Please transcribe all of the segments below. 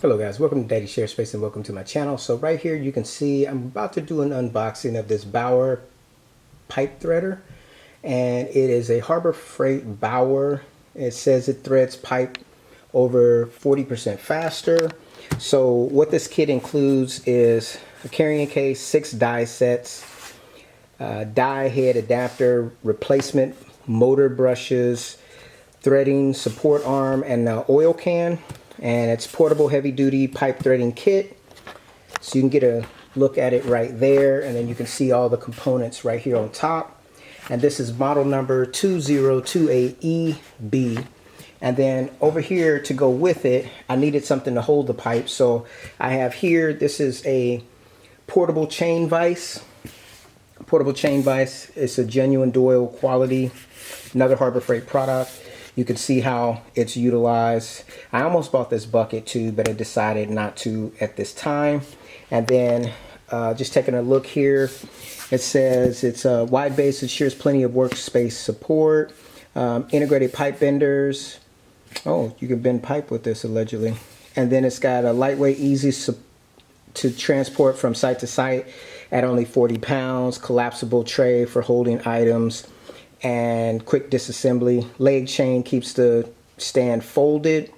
Hello guys, welcome to Daddy Share Space and welcome to my channel. So right here you can see I'm about to do an unboxing of this Bauer pipe threader, and it is a Harbor Freight Bauer. It says it threads pipe over 40% faster. So what this kit includes is a carrying case, 6 die sets, die head adapter, replacement motor brushes, threading support arm, and an oil can. And it's portable heavy duty pipe threading kit, so you can get a look at it right there, and then you can see all the components right here on top. And this is model number 2028EB. And then over here to go with it, I needed something to hold the pipe, so I have here, this is a portable chain vise. Portable chain vise. It's a genuine Doyle quality, another Harbor Freight product. You can see how it's utilized. I almost bought this bucket too, but I decided not to at this time. And then just taking a look here, it says it's a wide base, ensures plenty of workspace support, integrated pipe benders. Oh, you can bend pipe with this allegedly. And then it's got a lightweight, easy to transport from site to site at only 40 pounds, collapsible tray for holding items, and quick disassembly. Leg chain keeps the stand folded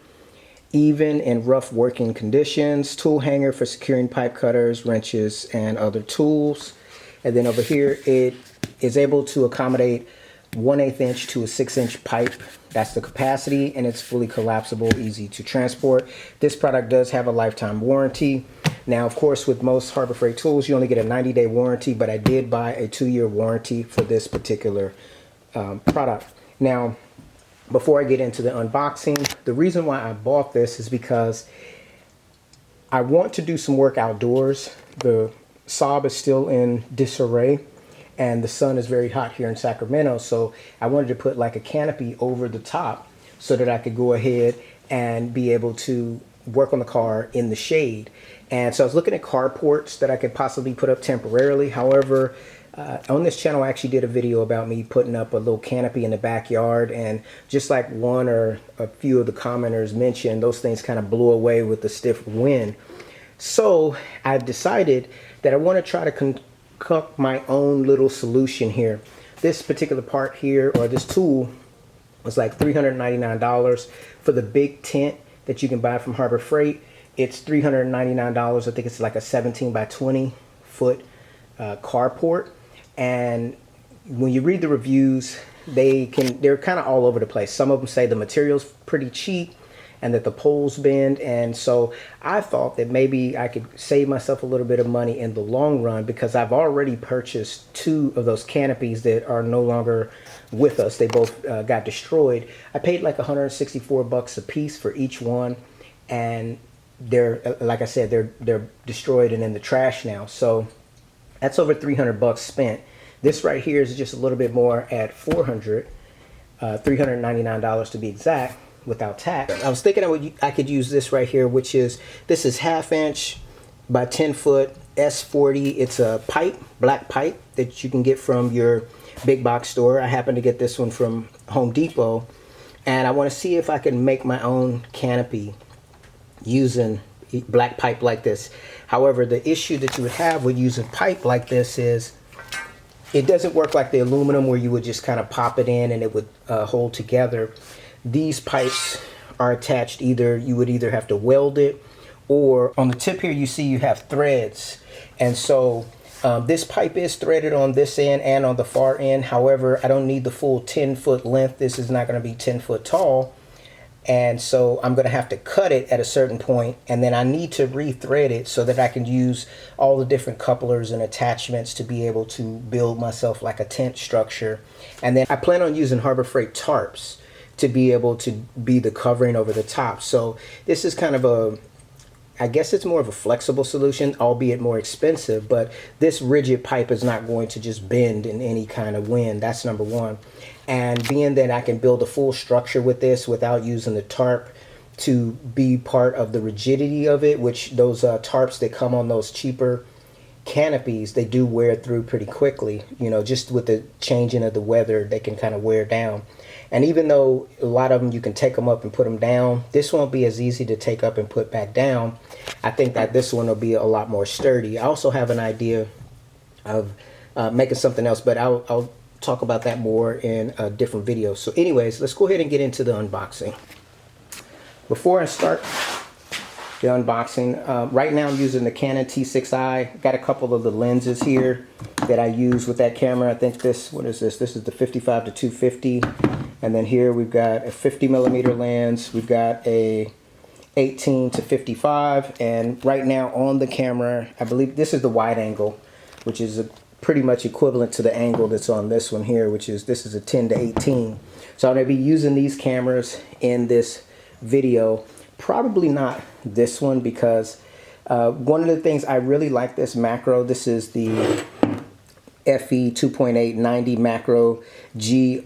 even in rough working conditions. Tool hanger for securing pipe cutters, wrenches, and other tools. And then over here it is able to accommodate 1/8 inch to a 6-inch pipe. That's the capacity, and it's fully collapsible, easy to transport. This product does have a lifetime warranty. Now, of course, with most Harbor Freight tools, you only get a 90-day warranty, but I did buy a 2-year warranty for this particular product. Now, before I get into the unboxing, the reason why I bought this is because I want to do some work outdoors. The Saab is still in disarray, and the sun is very hot here in Sacramento, so I wanted to put like a canopy over the top so that I could go ahead and be able to work on the car in the shade. And so I was looking at carports that I could possibly put up temporarily. However, on this channel I actually did a video about me putting up a little canopy in the backyard, and just like one or a few of the commenters mentioned, those things kind of blew away with the stiff wind. So I decided that I want to try to concoct my own little solution here. This particular part here, or this tool, was like $399. For the big tent that you can buy from Harbor Freight, it's $399. I think it's like a 17 by 20 foot carport. And when you read the reviews, they're kind of all over the place. Some of them say the material's pretty cheap and that the poles bend, and so I thought that maybe I could save myself a little bit of money in the long run, because I've already purchased 2 of those canopies that are no longer with us. They both got destroyed. I paid like 164 bucks a piece for each one, and they're, like I said, they're destroyed and in the trash now. So that's over 300 bucks spent. This right here is just a little bit more at $399 to be exact, without tax. I was thinking I could use this right here, which is, this is 1/2 inch by 10 foot S40. It's a pipe, black pipe that you can get from your big box store. I happen to get this one from Home Depot, and I want to see if I can make my own canopy using black pipe like this. However, the issue that you would have with using pipe like this is it doesn't work like the aluminum where you would just kind of pop it in and it would hold together. These pipes are attached, you would either have to weld it, or on the tip here you see you have threads. And so this pipe is threaded on this end and on the far end. However, I don't need the full 10-foot length. This is not going to be 10 foot tall. And so I'm going to have to cut it at a certain point, and then I need to re-thread it so that I can use all the different couplers and attachments to be able to build myself like a tent structure. And then I plan on using Harbor Freight tarps to be able to be the covering over the top. So this is kind of a, I guess it's more of a flexible solution, albeit more expensive, but this rigid pipe is not going to just bend in any kind of wind. That's number one. And being that I can build a full structure with this without using the tarp to be part of the rigidity of it, which those tarps that come on those cheaper canopies, they do wear through pretty quickly. You know, just with the changing of the weather, they can kind of wear down. And even though a lot of them you can take them up and put them down, this won't be as easy to take up and put back down. I think that this one will be a lot more sturdy. I also have an idea of making something else, but I'll talk about that more in a different video. So anyways, let's go ahead and get into the unboxing. Before I start the unboxing, right now I'm using the Canon T6i. Got a couple of the lenses here that I use with that camera. I think this, what is this? This is the 55 to 250. And then here we've got a 50mm lens. We've got a 18 to 55. And right now on the camera, I believe this is the wide angle, which is pretty much equivalent to the angle that's on this one here, which is, this is a 10 to 18. So I'm going to be using these cameras in this video. Probably not this one, because one of the things I really like this macro, this is the FE 2.8 90 macro G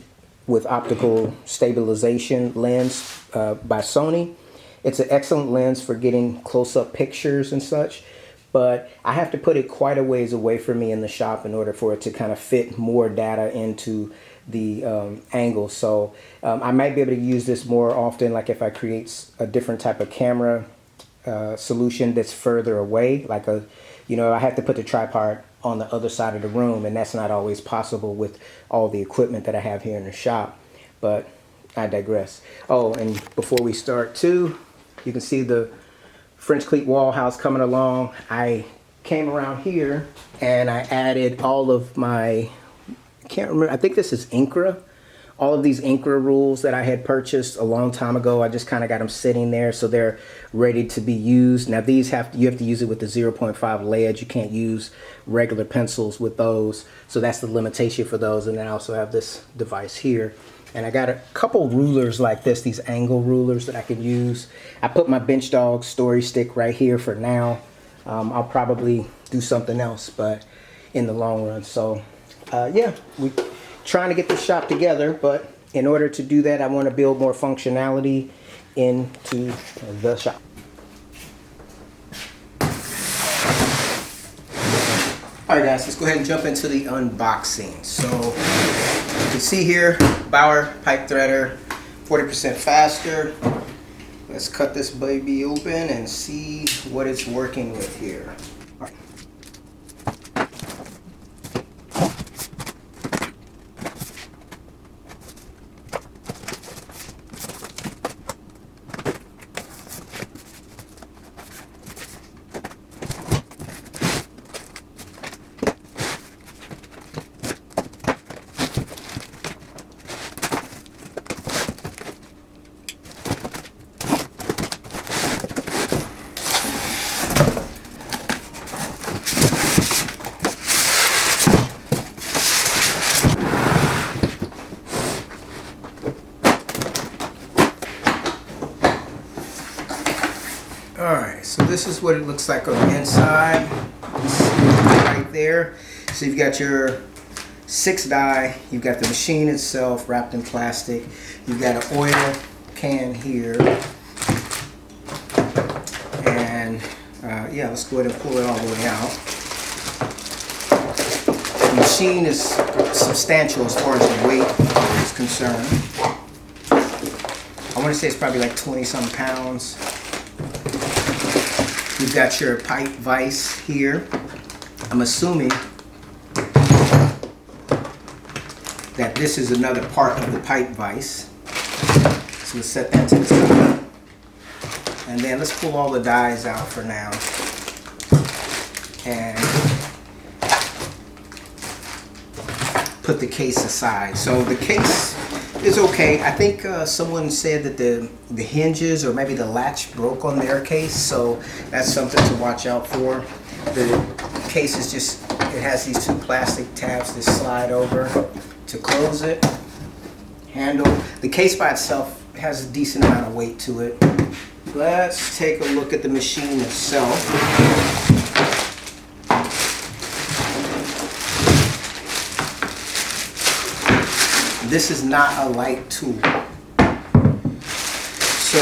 with optical stabilization lens by Sony. It's an excellent lens for getting close-up pictures and such, but I have to put it quite a ways away from me in the shop in order for it to kind of fit more data into the angle. So I might be able to use this more often, like if I create a different type of camera solution that's further away, like a, you know, I have to put the tripod on the other side of the room, and that's not always possible with all the equipment that I have here in the shop. But I digress. Oh, and before we start too, you can see the French cleat wall house coming along. I came around here and I added all of my, I can't remember, I think this is Incra. All of these Incra rules that I had purchased a long time ago, I just kind of got them sitting there so they're ready to be used. Now these you have to use it with the 0.5 lead. You can't use regular pencils with those. So that's the limitation for those. And then I also have this device here. And I got a couple rulers like this, these angle rulers that I can use. I put my Bench Dog story stick right here for now. I'll probably do something else, but in the long run. So yeah, we trying to get this shop together, but in order to do that, I want to build more functionality into the shop. Alright guys, let's go ahead and jump into the unboxing. So you can see here, Bauer pipe threader, 40% faster. Let's cut this baby open and see what it's working with here. Alright, so this is what it looks like on the inside. Right there. So you've got your 6 die, you've got the machine itself wrapped in plastic, you've got an oil can here, and yeah, let's go ahead and pull it all the way out. The machine is substantial as far as the weight is concerned. I want to say it's probably like 20-some pounds. You've got your pipe vise here. I'm assuming that this is another part of the pipe vise. So let's set that to the side. And then let's pull all the dies out for now. And put the case aside. So the case is okay. I think someone said that the hinges or maybe the latch broke on their case, so that's something to watch out for. The case is just, it has these 2 plastic tabs that slide over to close it. Handle. The case by itself has a decent amount of weight to it. Let's take a look at the machine itself. This is not a light tool. So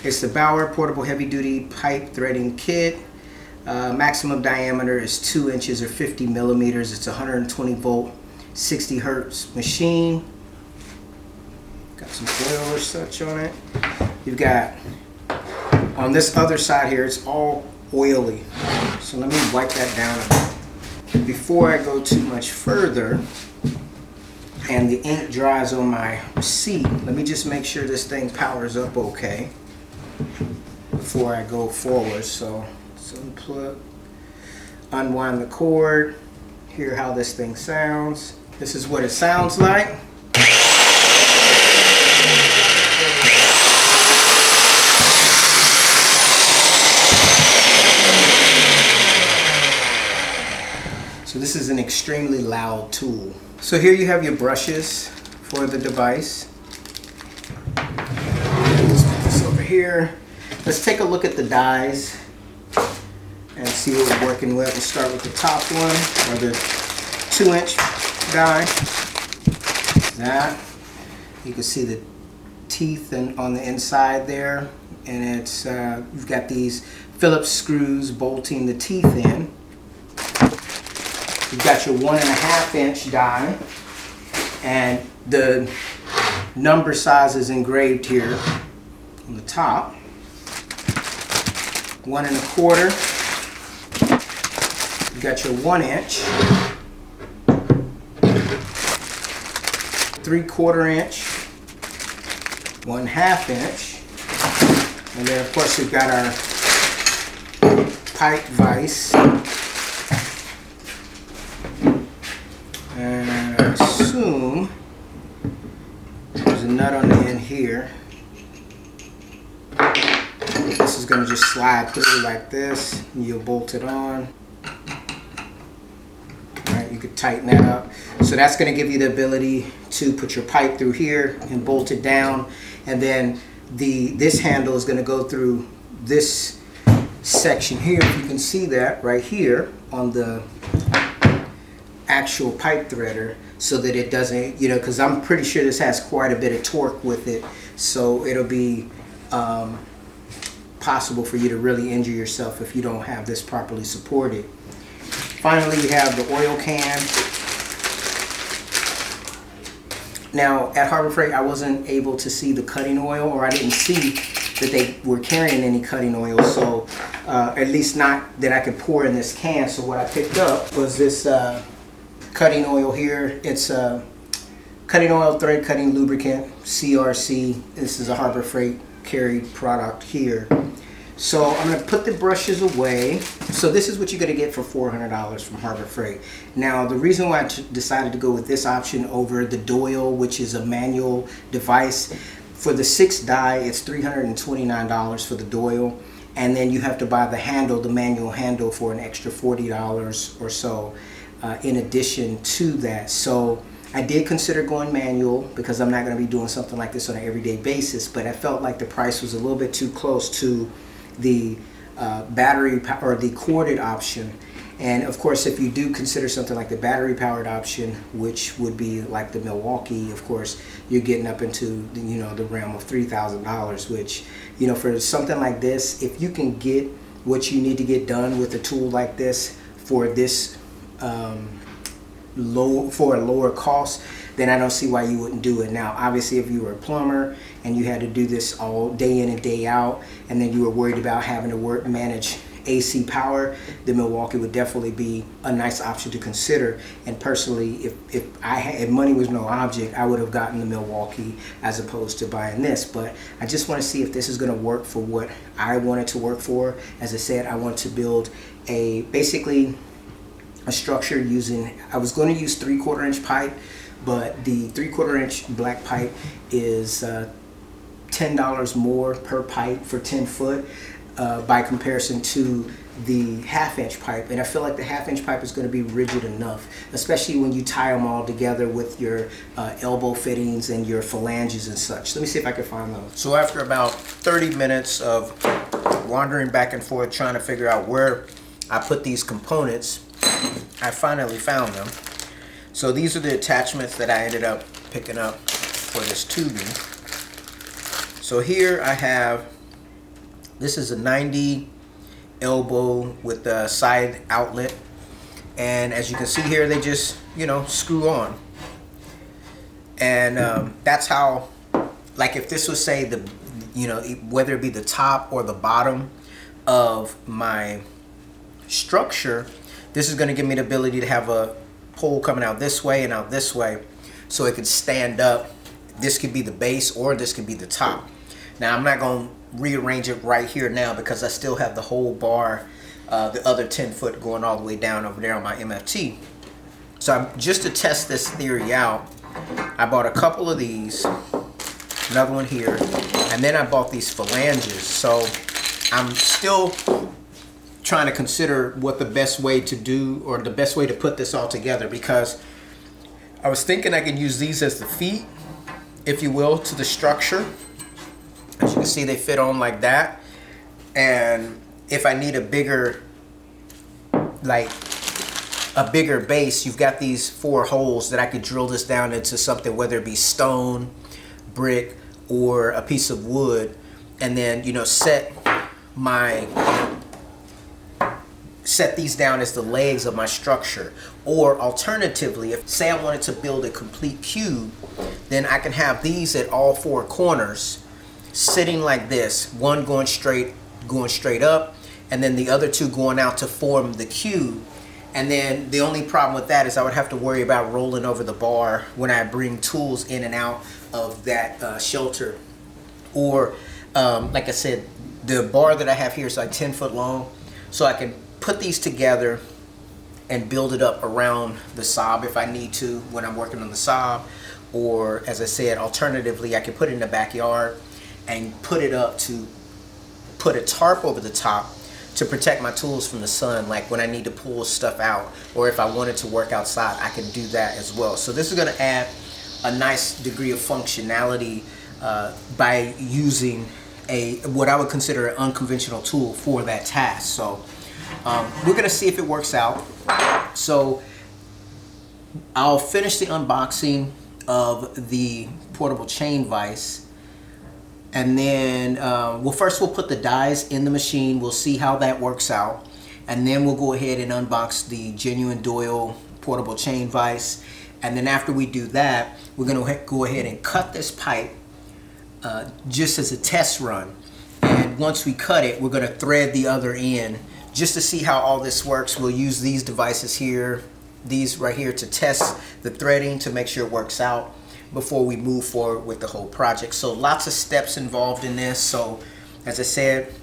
it's the Bauer Portable Heavy Duty Pipe Threading Kit. Maximum diameter is 2 inches or 50 millimeters. It's 120 volt, 60 hertz machine. Got some oil or such on it. You've got, on this other side here, it's all oily. So let me wipe that down a bit. Before I go too much further, and the ink dries on my receipt, let me just make sure this thing powers up okay before I go forward. So let's unplug, unwind the cord, hear how this thing sounds. This is what it sounds like. So this is an extremely loud tool. So here you have your brushes for the device. Let's put this over here. Let's take a look at the dies and see what we're working with. We'll start with the top one, or the 2-inch die. That. You can see the teeth on the inside there, and it's you've got these Phillips screws bolting the teeth in. You've got your 1.5-inch die, and the number size is engraved here on the top. 1.25. You've got your 1-inch, 3/4 inch, 1/2 inch, and then of course we've got our pipe vise. And I assume there's a nut on the end here. This is going to just slide through like this, and you'll bolt it on. Alright, you could tighten that up. So that's going to give you the ability to put your pipe through here and bolt it down. And then this handle is going to go through this section here. If you can see that right here on the actual pipe threader, so that it doesn't, because I'm pretty sure this has quite a bit of torque with it, so it'll be possible for you to really injure yourself if you don't have this properly supported. Finally, you have the oil can. Now at Harbor Freight, I wasn't able to see the cutting oil, or I didn't see that they were carrying any cutting oil, so at least not that I could pour in this can. So what I picked up was this cutting oil here. It's cutting oil, thread cutting lubricant, CRC. This is a Harbor Freight carried product here. So I'm going to put the brushes away. So this is what you're going to get for $400 from Harbor Freight. Now the reason why I decided to go with this option over the Doyle, which is a manual device, for the 6 die it's $329 for the Doyle, and then you have to buy the handle, the manual handle, for an extra $40 or so. In addition to that. So I did consider going manual because I'm not going to be doing something like this on an everyday basis, but I felt like the price was a little bit too close to the battery or the corded option. And of course, if you do consider something like the battery powered option, which would be like the Milwaukee, of course you're getting up into the realm of $3,000, which for something like this, if you can get what you need to get done with a tool like this for this for a lower cost, then I don't see why you wouldn't do it. Now obviously if you were a plumber and you had to do this all day in and day out, and then you were worried about having to manage AC power, the Milwaukee would definitely be a nice option to consider. And personally, if money was no object, I would have gotten the Milwaukee as opposed to buying this. But I just want to see if this is going to work for what I want it to work for. As I said, I want to build basically a structure using, I was going to use 3/4 inch pipe, but the 3/4 inch black pipe is $10 more per pipe for 10 foot by comparison to the 1/2 inch pipe. And I feel like the 1/2 inch pipe is going to be rigid enough, especially when you tie them all together with your elbow fittings and your phalanges and such. Let me see if I can find those. So after about 30 minutes of wandering back and forth trying to figure out where I put these components, I finally found them. So these are the attachments that I ended up picking up for this tubing. So here I have, this is a 90 elbow with the side outlet. And as you can see here, they just, you know, screw on. And that's how, like if this was, say, the, you know, whether it be the top or the bottom of my structure, this is going to give me the ability to have a pole coming out this way and out this way, so it could stand up. This could be the base or this could be the top. Now I'm not going to rearrange it right here now because I still have the whole bar, the other 10 foot going all the way down over there on my MFT. So just to test this theory out, I bought a couple of these, another one here, and then I bought these flanges. So I'm still trying to consider what the best way to do, or the best way to put this all together, because I was thinking I could use these as the feet, if you will, to the structure. As you can see, they fit on like that. And if I need a bigger, like a bigger base, you've got these 4 holes that I could drill this down into something, whether it be stone, brick, or a piece of wood, and then, you know, set these down as the legs of my structure. Or alternatively, if say I wanted to build a complete cube, then I can have these at all 4 corners sitting like this, one going straight up, and then the other 2 going out to form the cube. And then the only problem with that is I would have to worry about rolling over the bar when I bring tools in and out of that shelter. Or like I said, the bar that I have here is like 10 foot long, so I can put these together and build it up around the saab if I need to when I'm working on the saab. Or as I said, alternatively, I can put it in the backyard and put it up to put a tarp over the top to protect my tools from the sun, like when I need to pull stuff out, or if I wanted to work outside, I can do that as well. So this is going to add a nice degree of functionality by using what I would consider an unconventional tool for that task. So we're going to see if it works out. So I'll finish the unboxing of the portable chain vise, and then first we'll put the dies in the machine. We'll see how that works out, and then we'll go ahead and unbox the genuine Doyle portable chain vise. And then after we do that, we're going to go ahead and cut this pipe just as a test run. And once we cut it, we're going to thread the other end just to see how all this works. We'll use these devices here, these right here, to test the threading to make sure it works out before we move forward with the whole project. So lots of steps involved in this. So as I said,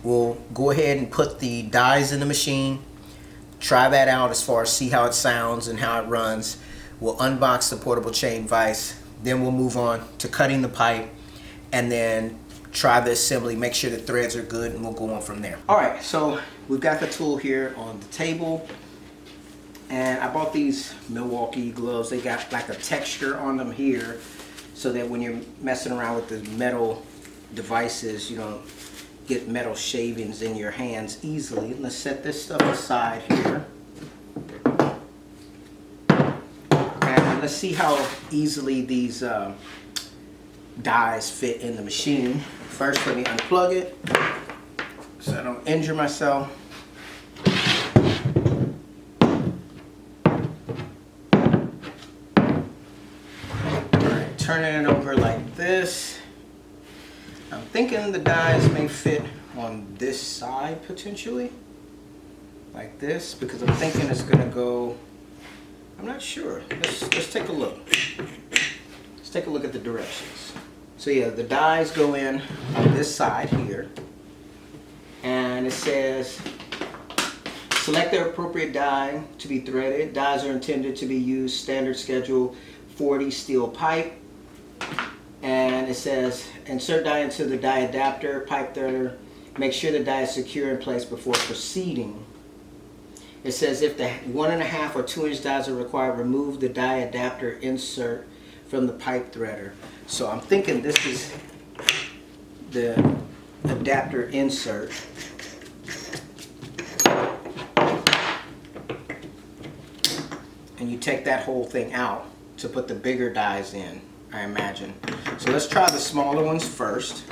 we'll go ahead and put the dies in the machine, try that out as far as see how it sounds and how it runs. We'll unbox the portable chain vise, then we'll move on to cutting the pipe, and then try the assembly, make sure the threads are good, and we'll go on from there. All right, so we've got the tool here on the table, and I bought these Milwaukee gloves. They got like a texture on them here, so that when you're messing around with the metal devices, you don't get metal shavings in your hands easily. Let's set this stuff aside here. And let's see how easily these dies fit in the machine. First, let me unplug it so I don't injure myself. Alright, turning it over like this. I'm thinking the dies may fit on this side potentially, like this, because I'm thinking it's gonna go, I'm not sure. Let's take a look. Let's take a look at the directions. So yeah, the dies go in on this side here, and it says select the appropriate die to be threaded. Dies are intended to be used standard schedule 40 steel pipe, and it says insert die into the die adapter, pipe threader. Make sure the die is secure in place before proceeding. It says if the 1.5 or 2 inch dies are required, remove the die adapter insert from the pipe threader. So I'm thinking this is the adapter insert. And you take that whole thing out to put the bigger dies in, I imagine. So let's try the smaller ones first.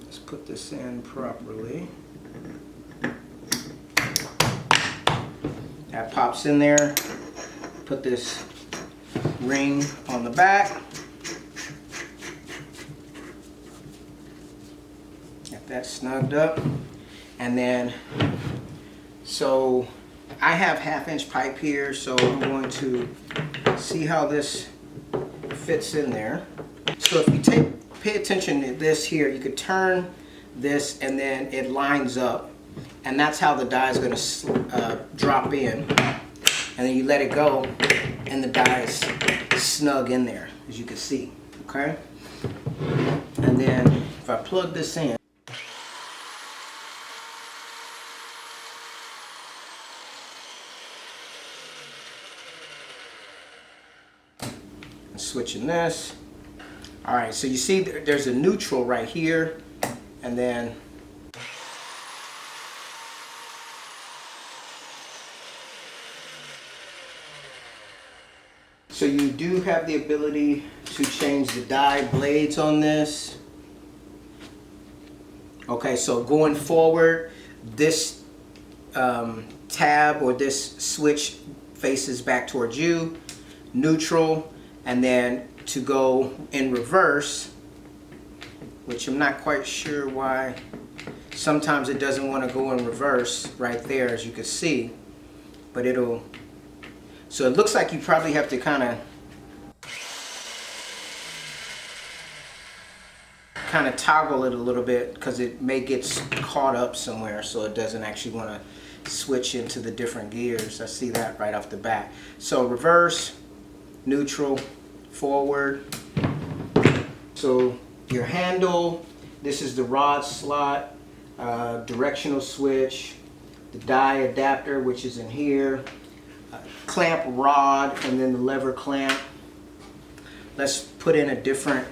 Let's put this in properly. That pops in there. Put this ring on the back. Get that snugged up. And then, so I have 1/2" pipe here, so I'm going to see how this fits in there. So if you pay attention to this here, you could turn this and then it lines up. And that's how the die is going to drop in. And then you let it go and the die is snug in there, as you can see, okay? And then if I plug this in, switching this. All right, so you see there's a neutral right here, and then so you do have the ability to change the die blades on this. Okay, so going forward, this tab or this switch faces back towards you, neutral. And then to go in reverse, which I'm not quite sure why. Sometimes it doesn't want to go in reverse right there, as you can see. But it'll, so it looks like you probably have to kind of toggle it a little bit, because it may get caught up somewhere, so it doesn't actually want to switch into the different gears. I see that right off the bat. So reverse, neutral, forward. So your handle, this is the rod slot, directional switch, the die adapter, which is in here, clamp rod, and then the lever clamp. Let's put in a different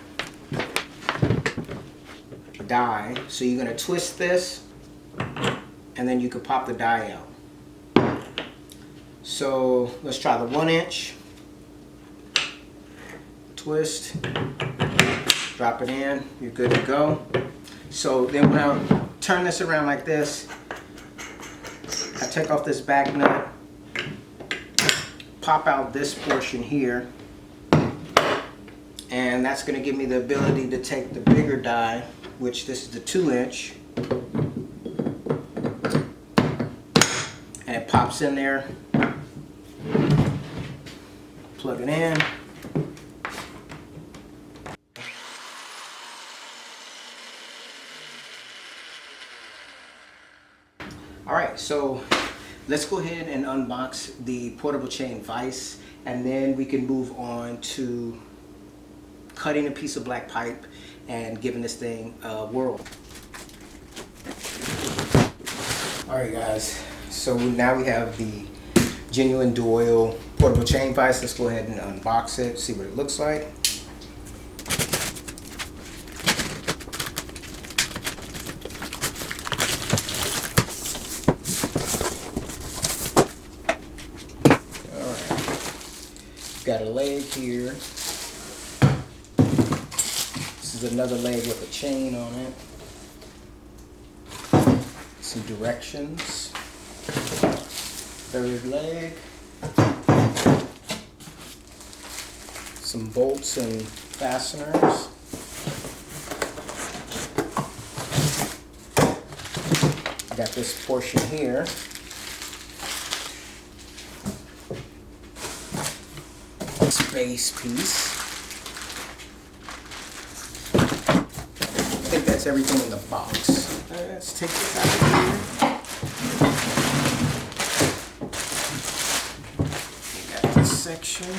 die. So you're going to twist this and then you can pop the die out. So let's try the 1" twist, drop it in, you're good to go. So then when I turn this around like this, I take off this back nut, pop out this portion here, and that's going to give me the ability to take the bigger die, which this is the 2", and it pops in there, plug it in. Alright, so let's go ahead and unbox the portable chain vise, and then we can move on to cutting a piece of black pipe and giving this thing a whirl. Alright guys, so now we have the genuine Doyle portable chain vise. Let's go ahead and unbox it, see what it looks like. Got a leg here. This is another leg with a chain on it. Some directions. Third leg. Some bolts and fasteners. Got this portion here. Base piece. I think that's everything in the box. Let's take this out of here. We got this section.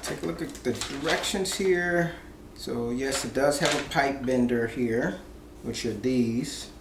Take a look at the directions here. So yes, it does have a pipe bender here, which are these.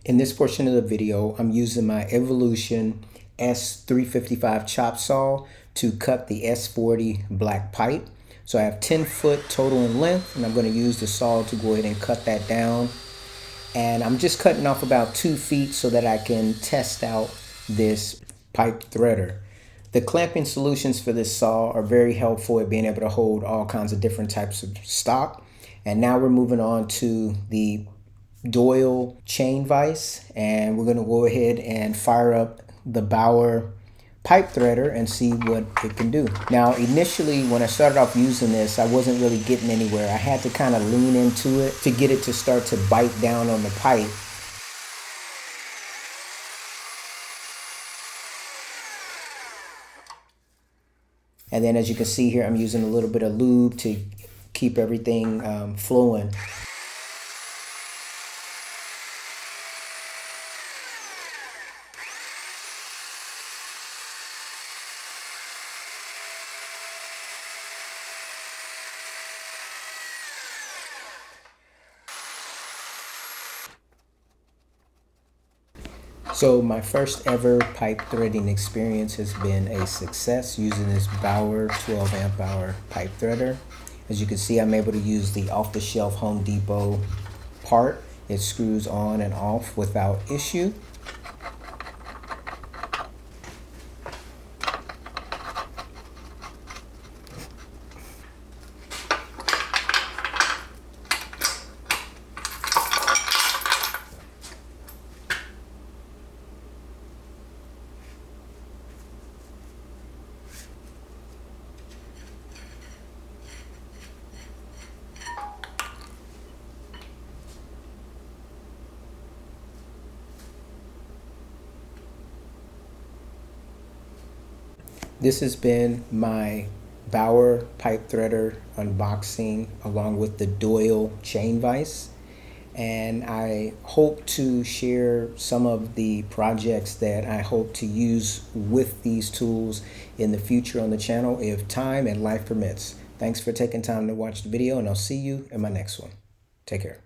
In this portion of the video, I'm using my Evolution S355 chop saw to cut the S40 black pipe. So I have 10 foot total in length, and I'm going to use the saw to go ahead and cut that down. And I'm just cutting off about 2 feet so that I can test out this pipe threader. The clamping solutions for this saw are very helpful at being able to hold all kinds of different types of stock. And now we're moving on to the Doyle chain vise, and we're going to go ahead and fire up the Bauer pipe threader and see what it can do. Now initially when I started off using this, I wasn't really getting anywhere. I had to kind of lean into it to get it to start to bite down on the pipe. And then as you can see here, I'm using a little bit of lube to keep everything flowing. So my first ever pipe threading experience has been a success using this Bauer 12 amp hour pipe threader. As you can see, I'm able to use the off-the-shelf Home Depot part. It screws on and off without issue. This has been my Bauer pipe threader unboxing along with the Doyle chain vise, and I hope to share some of the projects that I hope to use with these tools in the future on the channel if time and life permits. Thanks for taking time to watch the video, and I'll see you in my next one. Take care.